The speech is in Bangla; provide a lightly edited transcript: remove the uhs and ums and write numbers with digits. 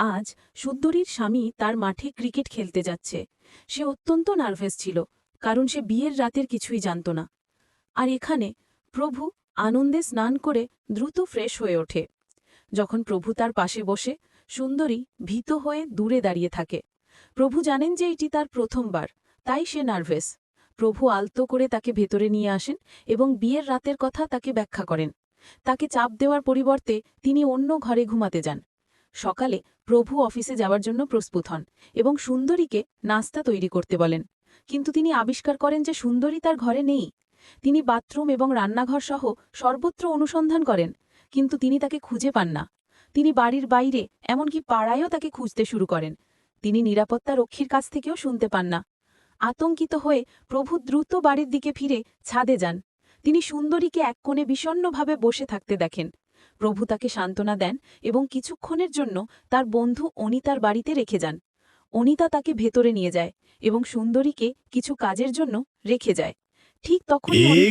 আজ সুন্দরীর স্বামী তার মাঠে ক্রিকেট খেলতে যাচ্ছে। সে অত্যন্ত নার্ভাস ছিল, কারণ সে বিয়ের রাতের কিছুই জানত না। আর এখানে প্রভু আনন্দে স্নান করে দ্রুত ফ্রেশ হয়ে ওঠে। যখন প্রভু তার পাশে বসে, সুন্দরী ভীত হয়ে দূরে দাঁড়িয়ে থাকে। প্রভু জানেন যে এটি তার প্রথমবার, তাই সে নার্ভাস। প্রভু আলতো করে তাকে ভেতরে নিয়ে আসেন এবং বিয়ের রাতের কথা তাকে ব্যাখ্যা করেন। তাকে চাপ দেওয়ার পরিবর্তে তিনি অন্য ঘরে ঘুমাতে যান। সকালে প্রভু অফিসে যাওয়ার জন্য প্রস্তুত হন এবং সুন্দরীকে নাস্তা তৈরি করতে বলেন। কিন্তু তিনি আবিষ্কার করেন যে সুন্দরী তার ঘরে নেই। তিনি বাথরুম এবং রান্নাঘর সহ সর্বত্র অনুসন্ধান করেন, কিন্তু তিনি তাকে খুঁজে পান না। তিনি বাড়ির বাইরে, এমনকি পাড়ায়ও তাকে খুঁজতে শুরু করেন। তিনি নিরাপত্তা রক্ষীর কাছ থেকেও শুনতে পান না। আতঙ্কিত হয়ে প্রভু দ্রুত বাড়ির দিকে ফিরে ছাদে যান। তিনি সুন্দরীকে এক কোণে বিষণ্ণভাবে বসে থাকতে দেখেন। প্রভু তাকে সান্ত্বনা দেন এবং কিছুক্ষণের জন্য তার বন্ধু অনিতার বাড়িতে রেখে যান। অনিতা তাকে ভেতরে নিয়ে যায় এবং সুন্দরীকে কিছু কাজের জন্য রেখে যায়। ঠিক তখনই অনিতা